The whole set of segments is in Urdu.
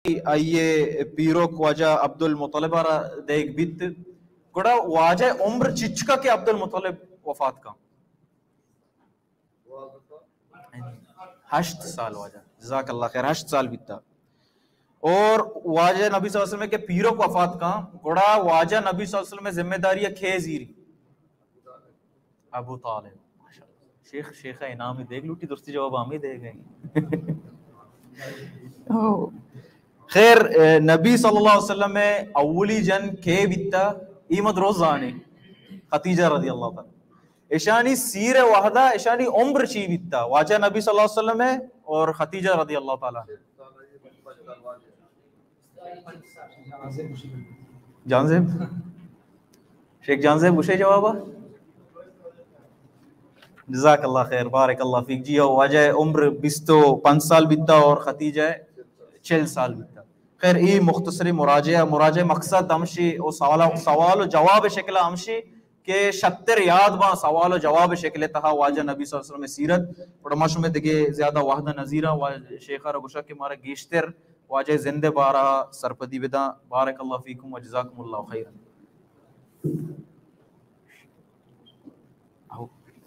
آئیے پیروک واجہ عبد المطلب دیکھ بیت گوڑا واجہ عمر چچکا کے عبد المطلب وفات کا 8 سال واجہ جزاک اللہ خیر 8 سال بیتا اور واجہ نبی صلی اللہ علیہ وسلم کے پیروک وفات کا گوڑا واجہ نبی صلی اللہ علیہ وسلم ذمہ داری کھے زیری ابو طالب شیخ انعام ہی دیکھ لوٹی درستی جواب ہم ہی دے گئے خیر نبی صلی اللہ علیہ وسلم میں اولی جن کھے بیتا ایمد روزانے خدیجہ رضی اللہ تعالی اشانی سیر وحدہ اشانی عمر چی بیتا واجہ نبی صلی اللہ علیہ وسلم میں اور خدیجہ رضی اللہ تعالی جانزیب شیخ جانزیب گوشے جوابا جزاک اللہ خیر بارک اللہ فیک جی واجہ عمر 25 سال بیتا اور خدیجہ 40 سال بیتا خیر ای مختصری مراجعہ مقصد ہمشی او سوال و جواب شکل ہمشی کہ 76 یاد با سوال و جواب شکل تہا واجہ نبی صلی اللہ علیہ وسلم سیرت پڑماشو میں دیکھے زیادہ واحدہ نظیرہ شیخہ رگوشہ کے مارا گیشتر واجہ زندے بارا سرپدی بدا بارک اللہ فیکم و جزاکم اللہ خیر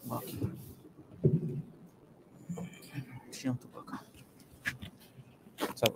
باقی شیم تو باقا سب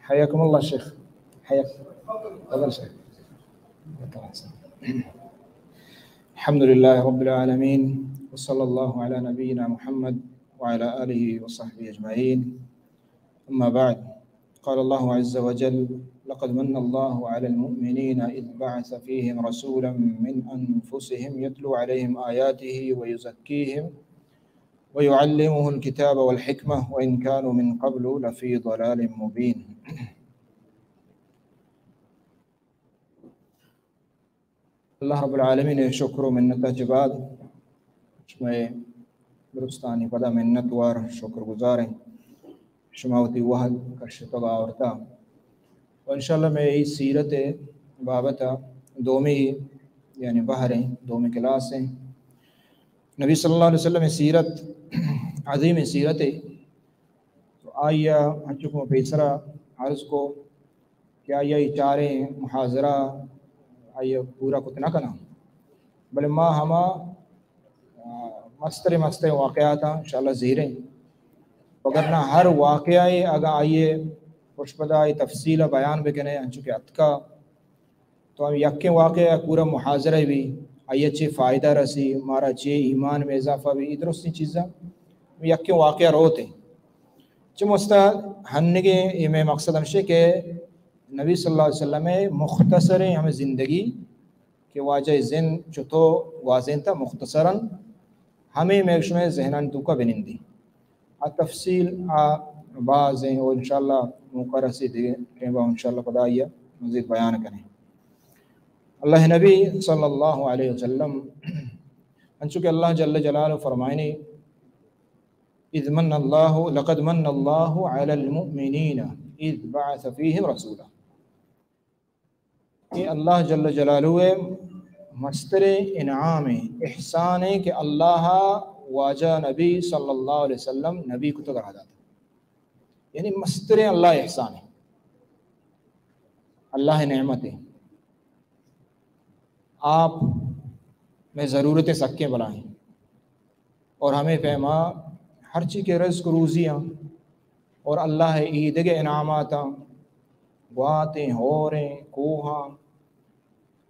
حياكم الله شيخ حياك تفضل شيخ الحمد لله رب العالمين وصلى الله على نبينا محمد وعلى آله وصحبه أجمعين أما بعد قال الله عز وجل لقد من الله على المؤمنين إذ بعث فيهم رسولا من أنفسهم يتلو عليهم آياته ويزكيهم ويعلمه الكتاب والحكمة وإن كانوا من قبل لفي ضلال مبين اللہ رب العالمین شکر و منت کے بعد میں درستانی پدا منت وار شکر گزاریں شماوتی وحد کرشتگا آورتا و انشاءاللہ میں ای سیرت بابتا دومی یعنی بحریں دومی کلاسیں نبی صلی اللہ علیہ وسلم سیرت عظیم سیرت تو آئیا ہنچکوں پیسرا عرض کو کہ آئیا ای چاریں محاضرہ آئیا پورا کتنا کنا بلے ما ہما مستر واقعاتا انشاءاللہ زیریں وگرنہ ہر واقعائی اگر آئیے پشپدائی تفصیل بیان بکنے انچو کے اتکا تو ہم یکیں واقعہ پورا محاضرہ بھی آئیے چے فائدہ رسی مارا چے ایمان میں اضافہ بھی ادرستی چیزاں یکیں واقعہ روتے چے مستاد ہنگے یہ میں مقصد ہمشے کہ نبی صلی اللہ علیہ وسلم میں مختصر ہمیں زندگی کہ واجہ زن چتو واضح تھا مختصراً ہمیں میکش میں ذہنان تو کا بنندی تفصیل بعض ہیں اور انشاءاللہ موقع رسی دے کہ وہ انشاءاللہ خدا آئیہ مزید بیان کریں اللہ نبی صلی اللہ علیہ وسلم انچو کہ اللہ جل جلالہ فرمائنے اذ من اللہ لقد من اللہ علی المؤمنین اذ بعث فیہم رسولا کہ اللہ جل جلالہ مستر انعام احسان ہے کہ اللہ واجہ نبی صلی اللہ علیہ وسلم نبی کو تک رہا یعنی مستر اللہ احسان ہے اللہ نعمت ہے آپ میں ضرورت سکیں بلائیں اور ہمیں فہما ہر چیز کے رزق روزیاں اور اللہ عید کے انعامات گواتیں ہوریں کوہاں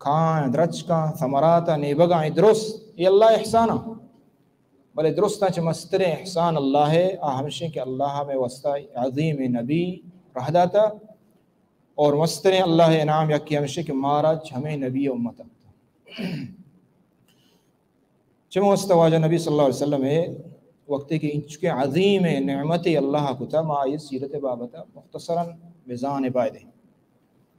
کھائیں درچ کا ثمرات نیبگائیں درست یہ اللہ احسانہ بلے درستہ چھ مستر احسان اللہ ہے ہمشہ کہ اللہ میں وسطہ عظیم نبی رہ داتا اور مستر اللہ انعام یکی ہمشہ کہ مارج ہمیں نبی امت چمو استواجہ نبی صلی اللہ علیہ وسلم ہے وقتی کہ انچکے عظیم نعمت اللہ کتا ما آئی سیرت بابتا مختصراً بزان بائدے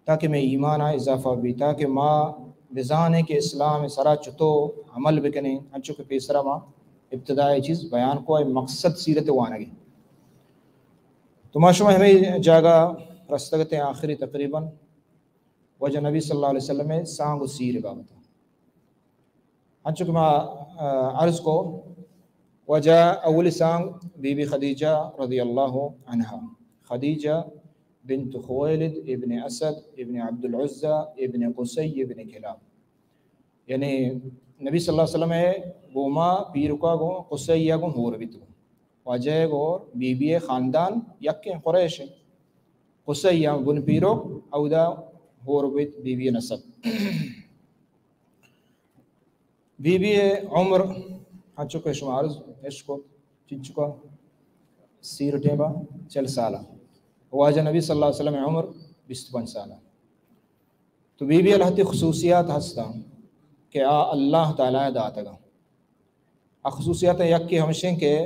تاکہ میں ایمان آئے اضافہ بھی تاکہ ما بزانے کے اسلام سرا چتو عمل بکنے انچو کہ پیسرا ما ابتدائی چیز بیان کو مقصد سیرت وانگی تو ماشاء ہمیں جاگا رستگت آخری تقریباً وجہ نبی صلی اللہ علیہ وسلم میں سانگ و سیر بابتا انچو کہ ما عرض کو وجہ اول سانگ بی بی خدیجہ رضی اللہ عنہ خدیجہ بنت خویلد ابن اسد ابن عبد العزہ ابن قسی ابن کلاب یعنی نبی صلی اللہ علیہ وسلم ہے گوما پیرکا گو قسیہ گو ہور بیتو واجہ گو بی بی خاندان یک قریش قسیہ بن پیرو او دا ہور بیت بی بی نسب بی بی عمر ہنچو کہ شما عرض عشقو چنچکا سیر ٹیبا 40 سالہ واجہ نبی صلی اللہ علیہ وسلم عمر 25 سالہ تو بی بی اللہ تی خصوصیات ہستا کہ اللہ تعالیٰ داتگا خصوصیات یک کی ہمشیں کہ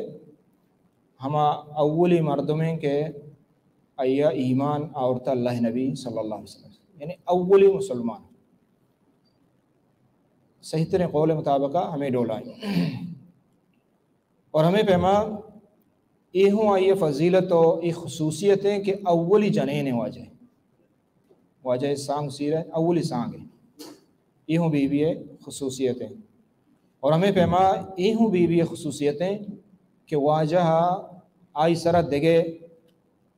ہما اولی مردمیں کہ ایا ایمان آورتا اللہ نبی صلی اللہ علیہ وسلم یعنی اولی مسلمان صحیح ترین قول مطابقہ ہمیں ڈولائیں اور ہمیں پیما یہ ہوں آئیے فضیلت و یہ خصوصیتیں کہ اولی جنین واجہ سانگ سیر ہے اولی سانگ ہے یہ ہوں بی بی خصوصیتیں اور ہمیں پیما یہ ہوں بی بی خصوصیتیں کہ واجہ آئی سرہ دگے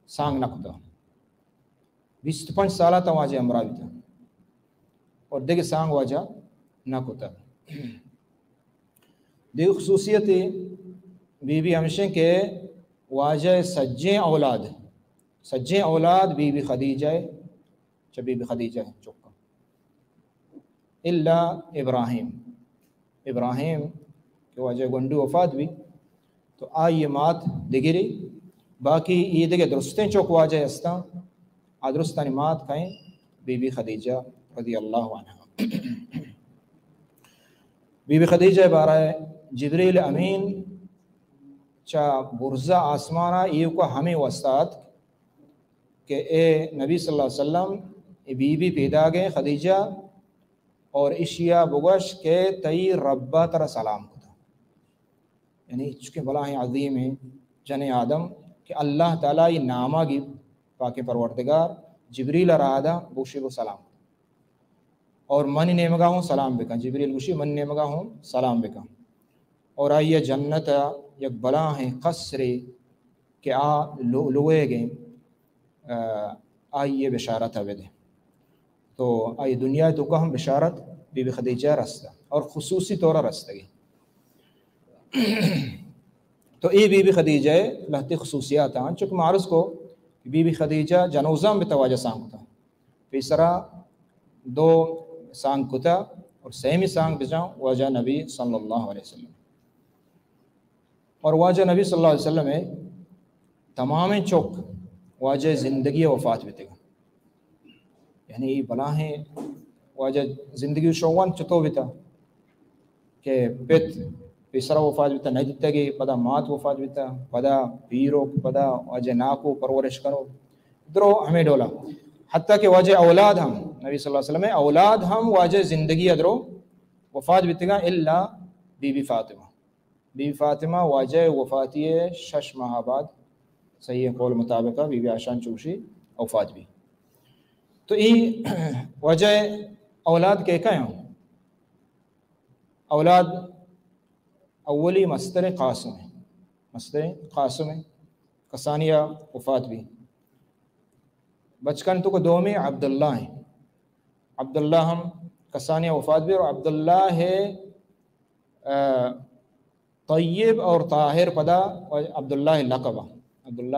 سانگ نکتا 25 سالہ تا واجہ امرہ بھی تھا اور دگے سانگ واجہ نکتا دیکھ خصوصیتیں بی بی ہمشہ کہ واجہ سجیں اولاد بی بی خدیجہ چا بی بی خدیجہ چکا اللہ ابراہیم کہ واجہ گنڈو وفات بھی تو آئیے مات دگری باقی یہ دگے درستیں چوک واجہ استا درستانی مات کہیں بی بی خدیجہ رضی اللہ عنہ بی بی خدیجہ بارہ جبریل امین چا برزہ آسمانہ یہ کو ہمیں وسطات کہ اے نبی صلی اللہ علیہ وسلم بی بی پیدا گئے خدیجہ اور اشیا بگش کے تئی ربا تر سلام کو تھا یعنی چکے بلاہیں عظیم ہیں جن آدم کہ اللہ تعالیٰ یہ نامہ گی پاک پروردگار جبریل رہا بوشی کو سلام اور من نیمگا ہوں سلام بکا جبریل گوشی من نیمگا ہوں سلام بکا اور آئیے جنت یک بلا ہیں قصرے کہ لوئے گئے آئیے بشارت ہے دے تو آئی دنیا تو کہ ہم بشارت بی بی خدیجہ رستہ اور خصوصی طور رستہ گئی تو ای بی بی خدیجہ لہتی خصوصیات ہیں چونکہ معرض کو بی بی خدیجہ جنوزہ میں تواجہ سانگ ہوتا پیسرا 2 سانگ کتا اور سیمی سانگ بجاؤں واجہ نبی صلی اللہ علیہ وسلم اور واجہ نبی صلی اللہ علیہ وسلم ہے تمام چوک واجہ زندگی وفات بیتے گا یعنی بلاہیں واجہ زندگی شوان چطو بیتا کہ پیت پیسرا وفات بیتا نہیں دیتا گی پدا مات وفات بیتا پدا پیرو پدا واجہ ناکو پرورش کرو درو ہمیں ڈولا حتیٰ کہ واجہ اولاد ہم نبی صلی اللہ علیہ وسلم اولاد ہم واجہ زندگی ادرو وفات بیتے گا اللہ بی بی فاطمہ واجہ وفاتی 6 ماہ بعد صحیح قول مطابقہ بی بی عائشہ چوشی وفات بھی تو یہ وجہ اولاد کے کہیں ہوں اولاد اولی مستر قاسم ہے کسانیہ وفات بھی بچکن تو کو دومی عبداللہ ہیں عبداللہ ہم کسانیہ وفات بھی اور عبداللہ ہے طیب اور طاہر پدا اور عبداللہ لقبہ عبداللہ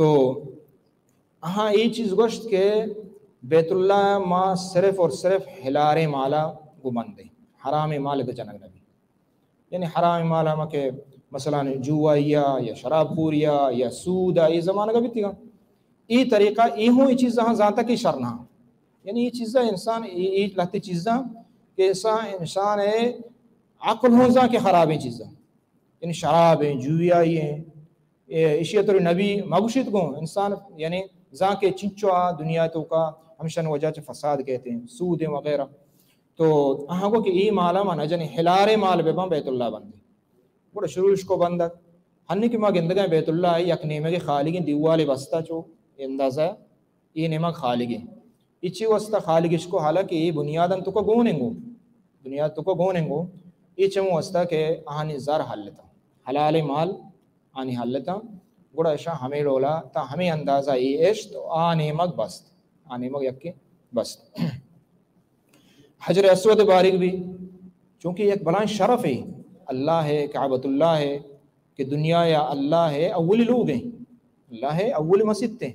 تو ہاں یہ چیز گوشت کہ بیت اللہ ما صرف اور صرف ہلارے مالا گمندے حرام مال گچنگ نبی یعنی حرام مالا ما کہ مثلا جوائیا یا شراب پوریا یا سودا یہ زمانہ کا بھی تھی یہ طریقہ یہ ہوں یہ چیز ہاں ذاتہ کی شرنا یعنی یہ چیزیں انسان یہ لہتی چیزاں کہ ایسا انسان ہے عقل ہوں زاں کہ خراب ہیں چیزاں یعنی شراب ہیں جویا ہیں اشیاء طور نبی مغشت گوں انسان یعنی زاں کے چنچو دنیا تو کا ہمشن وجہ چ فساد کہتے ہیں سود وغیرہ تو اہاں کو کہ ای مالا مانا جنی ہلارے مال بے بیت اللہ بندے بڑا شروع اس کو بندک ہنی کی ماں گندگاں بیت اللہ یک نیمے کے خالقین دیوالے بستا چو اندازہ یہ نیمہ خالقین اچھی وستا خالقش کو حالانکہ یہ بنیادن تو کو گونیں گو بنیاد تو کو گونیں گو یہ چمو وستا کہ آہانی زار حل لیتا حلال مال آنی حل لیتا گوڑا اشا ہمیں رولا تا ہمیں اندازہ یہ عشت آنے مگ بست آنے مگ یکی بست حجر اسود بارک بھی چونکہ ایک بلان شرف ہے اللہ ہے کعبۃ اللہ ہے کہ دنیا یا اللہ ہے اول لوگ ہیں اللہ ہے اول مسجد ہیں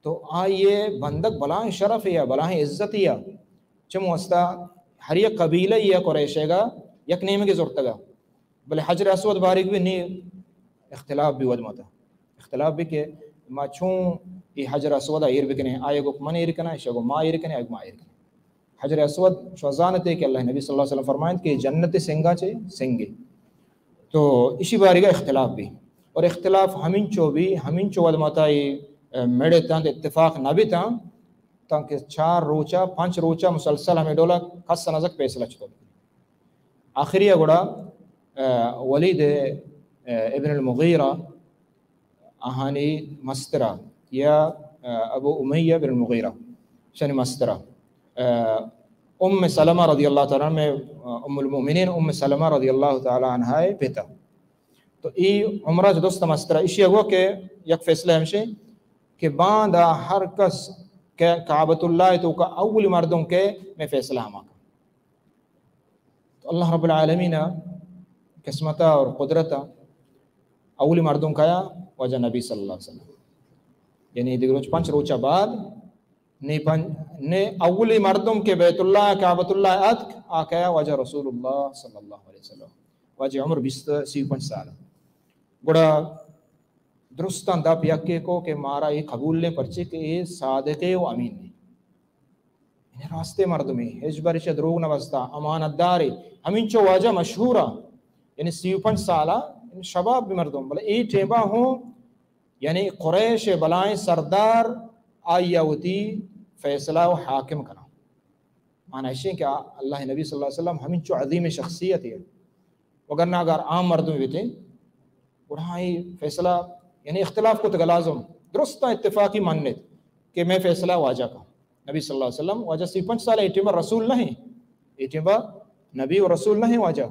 تو آئیے بندک بلان شرف ہے یا بلان عزت یا چم وستا ہر یک قبیلہ یا قریشے گا یک نیمے کے زورتگا بلے حجر اسود بارک بھی نہیں اختلاف بھی ودمتا اختلاف بھی کہ ما چون یہ حجر اسود ایر بکنے آئے گو من ایر کنا اشیا گو ما ایر کنے آئے گو ما ایر کنے حجر اسود شوزانت ہے کہ اللہ نبی صلی اللہ علیہ وسلم فرمائیں کہ جنت سنگا چے سنگے تو اسی باری کا اختلاف بھی اور اختلاف ہمین چو ودمتا یہ میڑے تاں اتفاق نہ بھی تاں تاکہ 4 روچہ 5 روچہ مسلسل ہمیں ڈولا خاص نزک پیسلہ چھتو آخری گوڑا ولید ابن المغیرہ آہانی مسترہ یا ابو امیہ بن المغیرہ شانی مسترہ ام سلمہ رضی اللہ تعالیٰ میں ام المؤمنین ام سلمہ رضی اللہ تعالیٰ عنہ پیتا تو ای عمرہ جو دوست مسترہ اسی اگو کہ یک فیصلہ ہمشے کہ باندھا ہر کس کہ کعبۃ اللہ تو کا اول مردوں کے میں فیصلہ ہما کا تو اللہ رب العالمین قسمتا اور قدرتا اولی مردوں کا وجہ نبی صلی اللہ علیہ وسلم یعنی دیگر 5 روچہ بعد نے اولی مردوں کے بیت اللہ کعبۃ اللہ اتک آکیا وجہ رسول اللہ صلی اللہ علیہ وسلم وجہ عمر 25 سال گوڑا درستان دا پیاکے کو کہ مارا یہ قبول لے پرچے کہ یہ صادقے و امین نہیں انہیں راستے مردمی ہجبرش دروگ نوستا امانت داری امین چو واجہ مشہورہ یعنی 35 سالہ شباب بھی مردم بلے ای ٹیبا ہوں یعنی قریش بلائیں سردار آئیہ ہوتی فیصلہ و حاکم کرنا معنی ہے کہ اللہ نبی صلی اللہ علیہ وسلم ہمیں چو عظیم شخصیت ہے وگرنہ اگر عام مردم بھی تھے اڑھائی فیصلہ یعنی اختلاف کو تگلازم درستہ اتفاقی ماننیت کہ میں فیصلہ واجہ کا نبی صلی اللہ علیہ وسلم واجہ 35 سالہ ایٹیمہ رسول نہیں ایٹیمہ نبی و رسول نہیں واجہ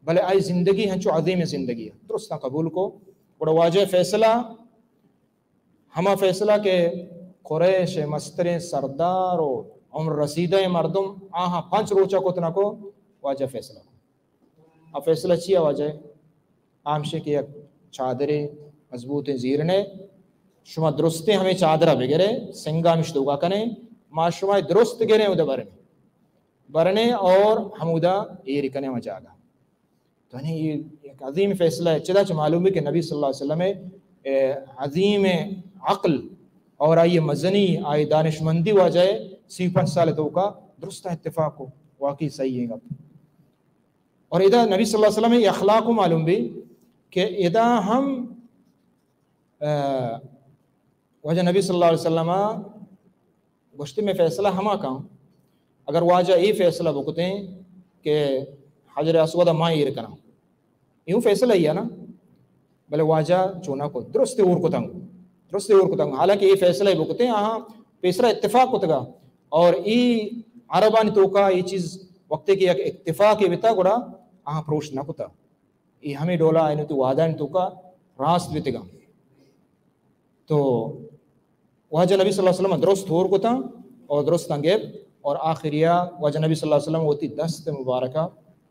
بلے آئی زندگی ہیں چو عظیم زندگی ہے درستہ قبول کو اور واجہ فیصلہ ہما فیصلہ کہ قریش مستر سردار و عمر رسیدہ مردم آہاں 5 روچہ کو تنہ کو واجہ فیصلہ کو اب فیصلہ چیا واجہ عامشے کی ایک چادریں مضبوط زیرنے شما درستے ہمیں چادرہ بگرے سنگا مشتوگا کنے ما شما درست گرے ادھا برنے اور ہمودہ ایری کنے مجاگا تو انہیں یہ ایک عظیم فیصلہ ہے چلا معلوم ہے کہ نبی صلی اللہ علیہ وسلم عظیم عقل اور آئیے مزنی آئی دانشمندی واجہ 35 سال تو کا درستہ اتفاق ہو واقعی صحیح ہے گا اور ادھا نبی صلی اللہ علیہ وسلم یہ اخلاق کو معلوم بھی کہ ادھا ہم واجہ نبی صلی اللہ علیہ وسلم گشتی میں فیصلہ ہما کام اگر واجہ یہ فیصلہ بکتے ہیں کہ حجر اسود ماں ایر کنا یوں فیصلہ ہی ہے نا بلے واجہ چونا کو درستے اور کو تنگ حالانکہ یہ فیصلہ ہی بکتے ہیں آہاں فیصلہ اتفاق کو تگا اور ای عربانی توکا یہ چیز وقتے کی ایک اتفاق ہی بتا گوڑا آہاں پروش نہ کتا یہ ہمیں ڈولا آئینو تو وعدہ توکا راست بھی تگا تو واجہ نبی صلی اللہ علیہ وسلم درست ہور کو تھا اور درست انگیب اور آخریہ واجہ نبی صلی اللہ علیہ وسلم ہوتی دست مبارکہ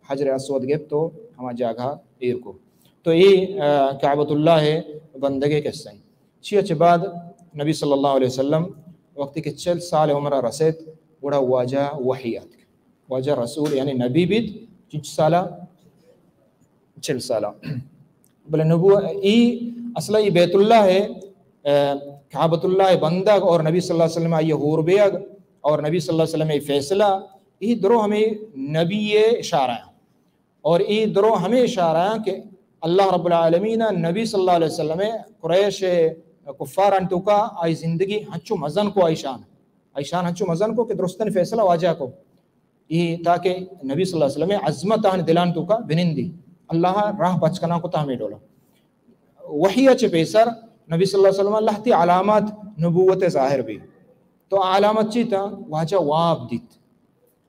حجر اسود گیب تو ہما جاگہ ایر کو تو یہ کعبۃ اللہ ہے بندگے کے سائیں چی اچھے بعد نبی صلی اللہ علیہ وسلم وقتی کہ 40 سال عمرہ رسید وڑا واجہ وحیات واجہ رسول یعنی نبی بیت 40 سالہ 40 سالہ بلے نبو ای اصلا ای بیت اللہ ہے کعبۃ اللہ بندگ اور نبی صلی اللہ علیہ وسلم آئی حور بیگ اور نبی صلی اللہ علیہ وسلم ای فیصلہ ای درو ہمیں نبی اشارہ ہیں اور ای درو ہمیں اشارہ ہیں کہ اللہ رب العالمین نبی صلی اللہ علیہ وسلم قریش کفار انتو کا آئی زندگی ہنچو مزن کو آئیشان ہنچو مزن کو کہ درستن فیصلہ واجہ کو یہ تاکہ نبی صلی اللہ علیہ وسلم عظمت آن دلان تو کا بنندی اللہ راہ بچکنا کو تاہمیں ڈولا وحی اچھے پیسر نبی صلی اللہ علیہ وسلم اللہ تی علامات نبوت ظاہر بھی تو علامت چی تا واجہ واب دیت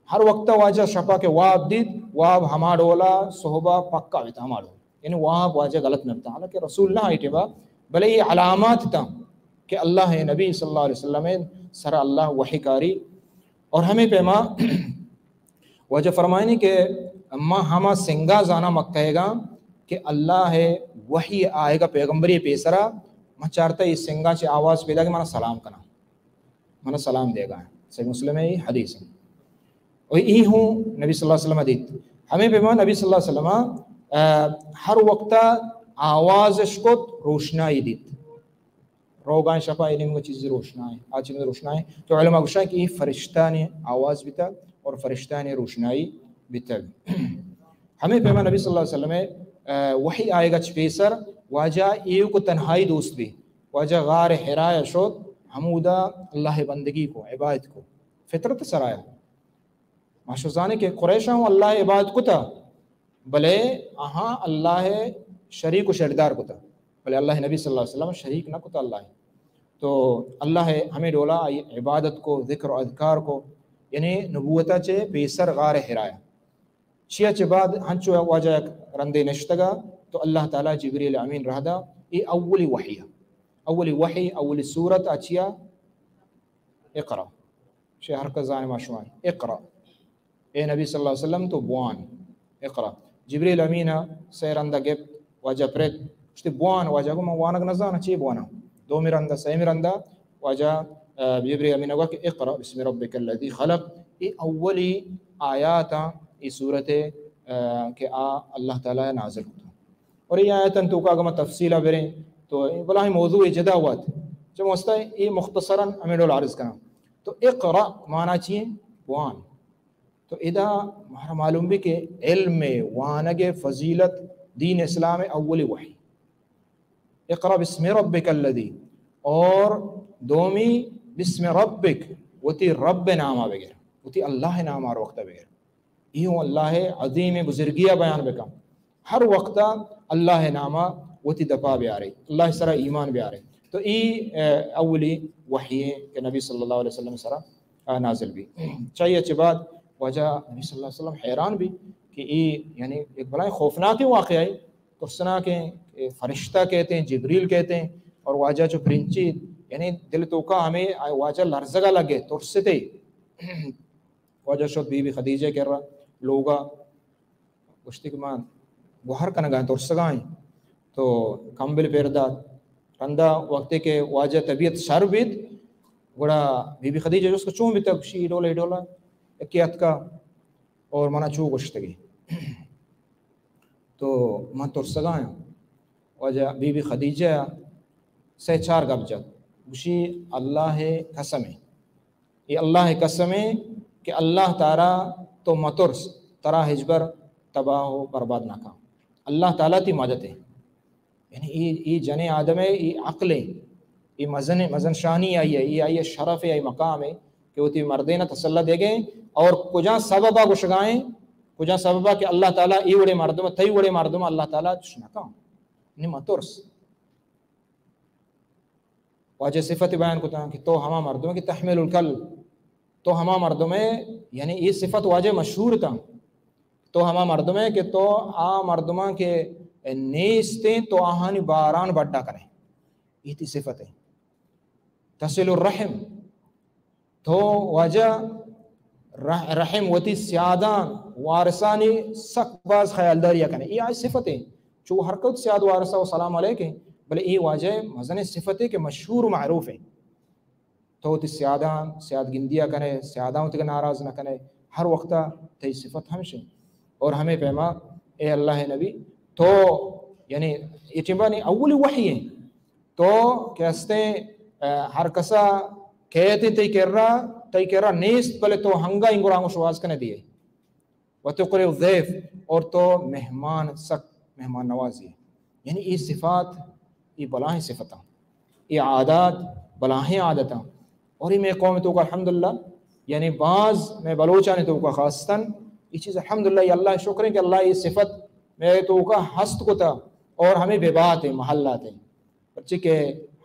ہر وقت واجہ شپا کے واب دیت واب ہما ڈولا صحبہ پکا بیتا ہما ڈولا یعنی واب واجہ غلط نبتا حالانکہ رسول اللہ آئیٹے با بلے یہ علامات تا کہ اللہ نبی صلی اللہ علیہ وسلم سر اللہ وحی کاری اور ہمیں پیما وجہ فرمائنی کہ اما ہما سنگا زانا مکہ گا کہ اللہ وحی آئے گا پیغمبری پیسرا میں چاہتا ہے اس سنگا سے آواز پیدا کہ مانا سلام کنا مانا سلام دے گا صحیح مسلم ہے یہ حدیث ہے اور یہ ہوں نبی صلی اللہ علیہ وسلم دیت ہمیں پیما نبی صلی اللہ علیہ وسلم ہر وقت آواز اشکت روشنائی دیت روگان شفا علم کو چیزیں روشنائی آج چیزیں روشنائی تو علماء گوشا کہ یہ فرشتہ نے آواز بیتا اور فرشتہ نے روشنائی بیتا ہمیں پیما نبی صلی اللہ علیہ وسلم وحی آئے گا چپیسر واجہ ایو کو تنہائی دوست بھی واجہ غار حرائے شد حمودہ اللہ بندگی کو عبادت کو فطرت سرایا معشوزانے کہ قریشہ ہوں اللہ عبادت کو تھا بلے آہاں اللہ شریک و شردار کو تھا بلے اللہ نبی صلی اللہ علیہ وسلم شریک نہ کو تھا اللہ تو اللہ ہمیں ڈولا عبادت کو ذکر و اذکار کو یعنی نبوتہ چے پیسر غار حرائے چیا چے بعد ہنچو واجہ رندے نشتگا تو اللہ تعالیٰ جبریل امین رہدا یہ اولی وحی اولی سورت اچیا اقرا شہر کا زان ماشوان اقرا اے نبی صلی اللہ علیہ وسلم تو بوان اقرا جبریل امین سے رندہ گپ واجہ پرد اشتی بوان واجہ کو وانگ نزانا چی بوانا دو میرندہ سی میرندہ واجہ جبریل امین اگوا کہ اقرا بسم ربک الذی خلق یہ اولی آیاتا یہ صورت کہ اللہ تعالیٰ نازل ہوتا اور یہ آیتاً تو کاغمہ تفصیلہ بریں تو بلاہی موضوع جدا ہوا تھا جب وسطہ یہ مختصراً ہمیں ڈول عرض کرنا تو اقرا معنی چیئے وان تو ادا ہمارا معلوم بھی کہ علم وانگ فضیلت دین اسلام اولی وحی اقرا بسم ربک الذی اور دومی بسم ربک وتی رب نامہ بغیر وتی اللہ نامہ وقت بغیر یوں اللہ عظیم بزرگیہ بیان بکم ہر وقت اللہ نامہ وتی دپا بھی آ رہی اللہ سرا ایمان بھی آ رہی تو ای اولی وحی ہے کہ نبی صلی اللہ علیہ وسلم سرا نازل بھی چاہیے اچھی بات وجہ نبی صلی اللہ علیہ وسلم حیران بھی کہ ای یعنی ایک بڑا خوفناک واقعہ ہے تو سنا کے فرشتہ کہتے ہیں جبریل کہتے ہیں اور واجہ جو پرنچی یعنی دل تو کا ہمیں واجہ لرزگا لگے ترستے واجہ شد بی بی خدیجہ کہہ رہا لوگا گشتی کے مان گوہر کنگائیں ترسگائیں تو کمبل پیرداد رندہ وقتے کے واجہ طبیعت شر بیت گوڑا بی بی خدیجہ جو اس کو چون بھی تک شی ڈولا اکیت کا اور منا چو گشتگی تو من ترسگائیں واجہ بی بی خدیجہ سے چار گب جد گوشی اللہ قسم ہے یہ اللہ قسم ہے کہ اللہ تعالیٰ تو مترس ترا ہجبر تباہ و برباد نہ کا اللہ تعالیٰ تی مدد ہے یعنی یہ جن آدم ہے یہ عقل ہے یہ مزن شانی آئی ہے یہ آئی شرف ہے یہ مقام ہے کہ وہ تی مردینہ تسلح دے گئے اور کجا سببہ گشگائیں کجا سببہ کہ اللہ تعالیٰ ای وڑے مردم تھی وڑے مردم اللہ تعالیٰ نہ نہیں مترس واجہ صفت بیان کو کہ تو ہما مردم کی تحمل الکل تو ہما مردم یعنی یہ صفت واجہ مشہور تھا تو ہما مردم کہ تو آ مردمہ کے نیستیں تو آہانی باران بڑھا کریں یہ تھی صفت ہے تصل الرحم تو واجہ رحم وتی سیادان وارثانی سک باز خیالداری کریں یہ آج صفت ہے چو حرکت سیاد وارثہ و سلام علیکم بلے ای واجہ مزن صفت ہے کہ مشہور و معروف ہے تو تی سیاد گندیا کنے سیاداں تک ناراض نہ کنے ہر وقت تی صفت ہمشہ اور ہمیں پیما اے اللہ نبی تو یعنی یہ چنبانی اولی وحی ہے تو کہستے ہر کسا کہتے تی کر رہا نیست بلے تو ہنگا انگرانگو شواز کنے دیئے وَتُقْرِئُ الضَّيْفَ اور تو مہمان مہمان نوازی ہے یعنی یہ صفات یہ بلاہیں صفتاں یہ عادات بلاہیں عادتاں اور ہی میں قوم تو کا الحمدللہ یعنی بعض میں بلوچانے تو کا خاصتاً یہ چیز الحمدللہ یہ اللہ شکر ہے کہ اللہ یہ صفت میں تو کا ہست کو تھا اور ہمیں بے بات ہے محلات ہیں بچے کہ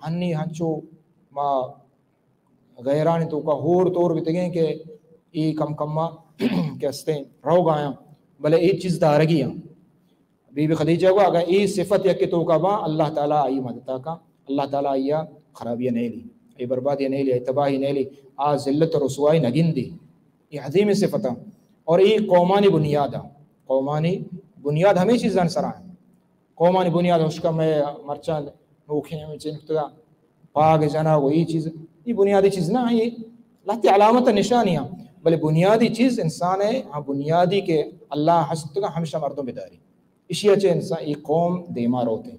ہنی ہنچو ما غیرانی تو کا ہور طور بتگیں کہ ای کم کما کہستے ہیں رو گایا بلے ای چیز دارگیاں بی بی خدیجہ کو اگر ای صفت یکی تو کا با اللہ تعالیٰ آئی مدتا کا اللہ تعالیٰ آئی خرابیہ نہیں لی ای بربادیہ نہیں لی ای تباہی نہیں لی ذلت و رسوائی نگن دی یہ عظیم صفتہ اور ای قومانی بنیادہ قومانی بنیاد ہمیں چیزاں سرائیں قومانی بنیاد اس کا میں مرچان نوکھیں میں چنکتا پاک جنا وہ یہ چیز یہ بنیادی چیز نہ یہ لاتی علامت نشانیاں بلے بنیادی چیز انسان ہے ہاں بنیادی کہ اللہ حسد کا ہمیشہ مردوں بداری اسی اچھے انسان یہ قوم دیمار ہوتے ہیں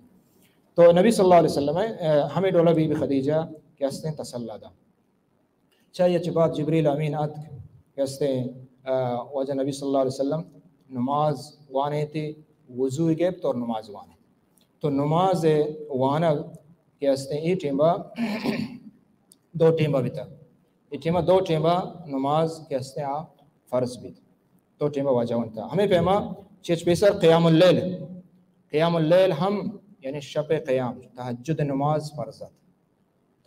تو نبی صلی اللہ علیہ وسلم ہمیں ڈولا بی بی خدیجہ کہستے ہیں تسلّہ دا چاہیے اچھی بات جبریل امین آت کہستے ہیں وجہ نبی صلی اللہ علیہ وسلم نماز وانے تھے وضو گیب تو نماز وانے تو نماز وانا کہستے ہیں یہ ٹیمبا دو ٹیمبا بھی تھا یہ ٹیمبا دو ٹیمبا نماز کہستے ہیں فرض بھی دو ٹیمبا واجہ تھا ہمیں پیما چیچ پیسر قیام اللیل ہم یعنی شب قیام تہجد نماز فرضہ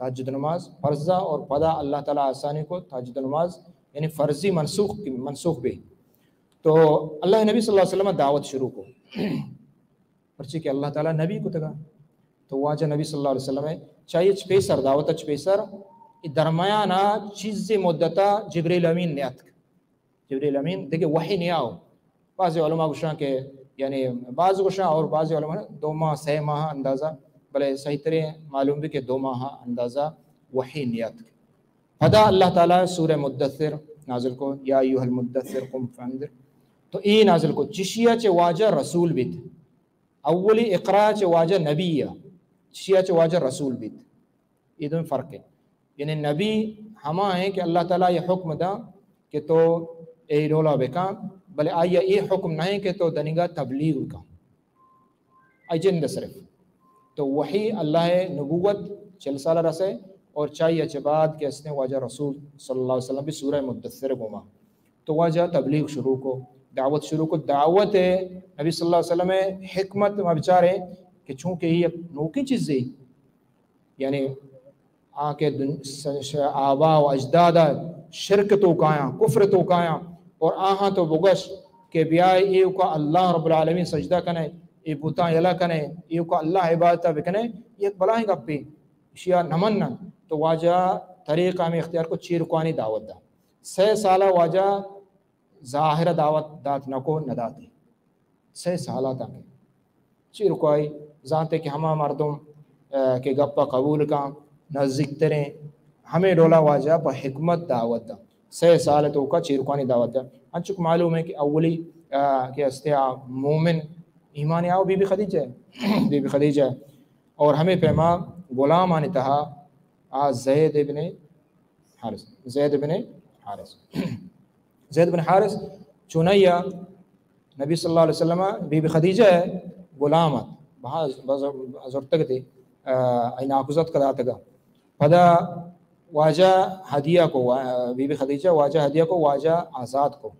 تہجد نماز فرضہ اور پدا اللہ تعالیٰ آسانی کو تہجد نماز یعنی فرضی منسوخ بھی تو اللہ نبی صلی اللہ علیہ وسلم دعوت شروع کو پرچی کہ اللہ تعالیٰ نبی کو تگا تو واجہ نبی صلی اللہ علیہ وسلم چاہیے چپیسر دعوت چپیسر درمیانہ چیز مدتا جبریل امین نیات جبریل امین دیکھیں وحی نہیں آؤ بعض علماء گوشاں کہ یعنی بعض گوشاں اور بعض علماء 2 ماہ 6 ماہ اندازہ بلے صحیح طرح معلوم بھی کہ 2 ماہ اندازہ وحی نیات فدا اللہ تعالیٰ سورہ مدثر نازل کو یا ایوہ المدثر قم فانذر تو ای نازل کو چشیہ چے واجہ رسول بیت اولی اقراء چے واجہ نبیہ چشیہ چے واجہ رسول بیت یہ دون فرق ہے یعنی نبی ہما ہیں کہ اللہ تعالیٰ یہ حکم دا کہ تو اے رولا بکا بلے آئیہ یہ حکم نہیں کہ تو دنگا تبلیغ کا ایجن دا صرف تو وحی اللہ نبوت 40 سالہ رسے اور چاہیے اچھے بعد کہ اس نے واجہ رسول صلی اللہ علیہ وسلم بھی سورہ مدثر گھوما تو واجہ تبلیغ شروع کو دعوت شروع کو دعوت نبی صلی اللہ علیہ وسلم حکمت میں بچارے کہ چونکہ یہ نوکی چیز ہے یعنی آکے آبا و اجدادہ شرک تو کایا کفر تو کایا اور آہاں تو بگش کہ بیائی ایو کا اللہ رب العالمین سجدہ کنے ای بوتاں یلا کنے ایو کا اللہ عبادتہ بکنے یہ بلاہیں گپی شیعہ نمن تو واجہ طریقہ میں اختیار کو چیرکوانی دعوت دا 6 سالہ واجہ ظاہر دعوت دات نکو نداتی 6 سالہ تک چیرکوائی زانتے کہ ہما مردم کے گپا قبول کا نزدیک تریں ہمیں ڈولا واجہ پا حکمت دعوت دا 6 سال تو کا چیرکوانی دعوت دا انچک معلوم ہے کہ اولی کہ استعاء مومن ایمانی آؤ بی بی خدیجہ ہے بی بی خدیجہ ہے اور ہمیں پیما غلام آنے تہا زید بن حارث چونیہ نبی صلی اللہ علیہ وسلم بی بی خدیجہ ہے غلامت بہت حضرتک تھی این آکوزت کا داتگا پدا واجہ ہدیہ کو بی بی خدیجہ واجہ ہدیہ کو واجہ آزاد کو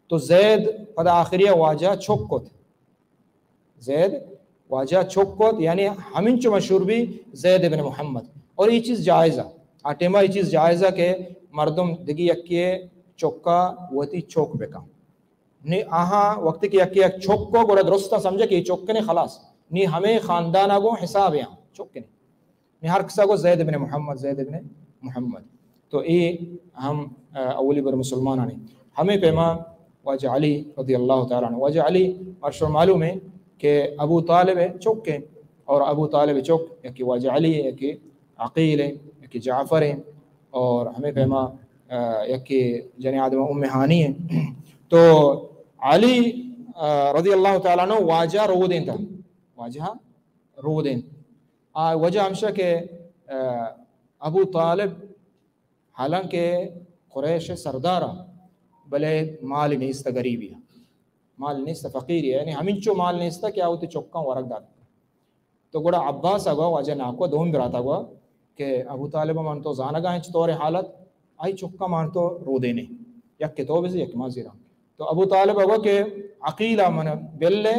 تو زید پدا آخریہ واجہ چھک کو تھے زید واجہ چھک کو یعنی ہمیں چو مشہور بھی زید بن محمد اور یہ چیز جائزہ آٹیمہ یہ چیز جائزہ کہ مردم دگی یکیے چکا وتی چوک بکا نی آہاں وقت کی یکی یک چوک کو گوڑا درستہ سمجھا کہ یہ چوکنے خلاص نی ہمیں خاندانہ کو حساب یہاں چوکنے نی ہر کسا کو زید بن محمد تو یہ ہم اولی بر مسلمان آنے ہمیں پیما واجہ علی رضی اللہ تعالیٰ عنہ واجہ علی عرش و معلوم ہے کہ ابو طالب ہے چوکے اور ابو طالب چوک یکی واجہ علی ہے، یکی عقیل ہے، یکی جعفر ہے، اور ہمیں پیما یکی جن آدم ام ہانی ہے. تو علی رضی اللہ تعالیٰ عنہ واجہ رو دیں تھا، واجہ رو دیں. وجہ ہمشہ کہ ابو طالب حالانکہ قریش سردارہ بلے مال نہیں استا غریبی ہے، مال نہیں استا فقیری ہے، یعنی ہمیں چو مال نہیں استا کیا ہوتی چکاں ورق داتا. تو گوڑا عباس آگا واجہ ناکو دوم براتا گوا کہ ابو طالب مانتو زانگاہ انچ طور حالت آئی چکا مانتو رو دینے یک کے تو بزی یک مازی رہا. تو ابو طالب آگا کہ عقیلہ من بلے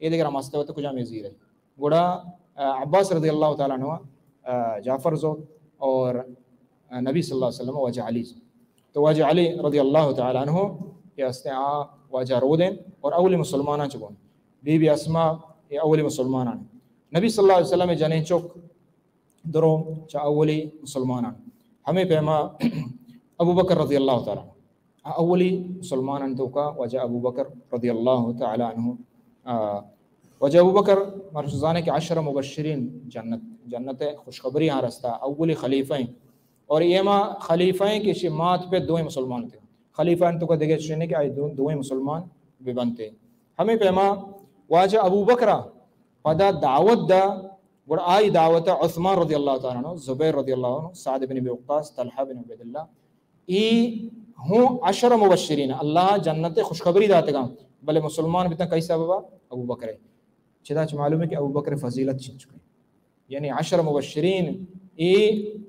یہ دیگر مستوت کجا میں زیر ہے. گوڑا عباس رضی اللہ تعالیٰ عنہ جعفر زو اور نبی صلی اللہ علیہ وسلم واجہ علی زو. تو واجہ علی رضی اللہ تعالیٰ عنہ یہ استے واجہ رو دیں اور اولی مسلمانہ چکون بی بی اسما یہ اولی مسلمانہ نبی صلی اللہ علیہ وسلم جنہیں چک درو چا اولی مسلمانہ ہمیں پیما ابو بکر رضی اللہ تعالیٰ عنہ اولی مسلمانہ تو کا وجہ ابو بکر رضی اللہ تعالیٰ عنہ. وجہ ابو بکر مرشزانے کے 10 مبشرین جنت خوشخبری ہاں رستا اولی خلیفہیں اور ایما خلیفہیں کی شمات پہ 2 مسلمان تھے. خلیفہ تو کا دیکھے چنے کہ آئی 2 مسلمان بھی بنتے. ہمیں پیما واجہ ابو بکرہ پدا دعوت دا اور آئی دعوت عثمان رضی اللہ تعالیٰ عنہ، زبیر رضی اللہ عنہ، سعد بن ابی وقاص، طلحہ بن عبید اللہ، ای ہوں 10 مبشرین اللہ جنت خوشخبری داتے گا. بلے مسلمان بھی کئی سببا ابو بکر ہے. چدا معلوم ہے کہ ابو بکر فضیلت چھن چکے، یعنی 10 مبشرین ای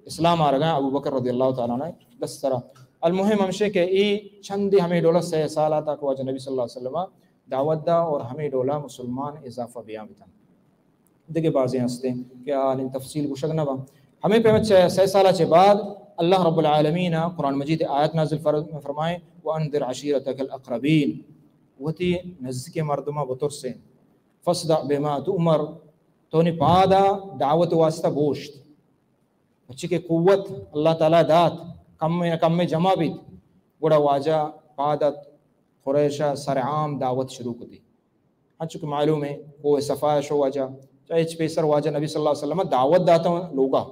اسلام آ رہا ابو بکر رضی اللہ تعالیٰ عنہ 10 طرح. المہم ہمشے کہ ای چندی ہمیں ڈولا 6 سال آتا کہ واجہ نبی صلی اللہ علیہ وسلم دعوت دا اور ہمیں ڈولا مسلمان اضافہ بیان بیتا دیکھے بازیں ہستے کہ آن تفصیل کو شک نہ با. ہمیں پہ 6 سالہ چے بعد اللہ رب العالمین قرآن مجید آیت نازل فرمائے وَأَنذِرْ عَشِيرَتَكَ الْأَقْرَبِينَ وتی نزدیک مردمہ بطر سے فَصْدَعْ بِمَا تُؤْمَرْ تو نے پادا دعوت واسطہ بوشت بچی کے قوت اللہ تعالیٰ دات کم میں جمع بیت گوڑا واجہ پادت قریشہ سر عام دعوت شروع کو دی. ہاں چونکہ معلوم ہے وہ صفائش ہو واجہ چاہے پیسر واجہ نبی صلی اللہ علیہ وسلم دعوت داتا ہوں لوگا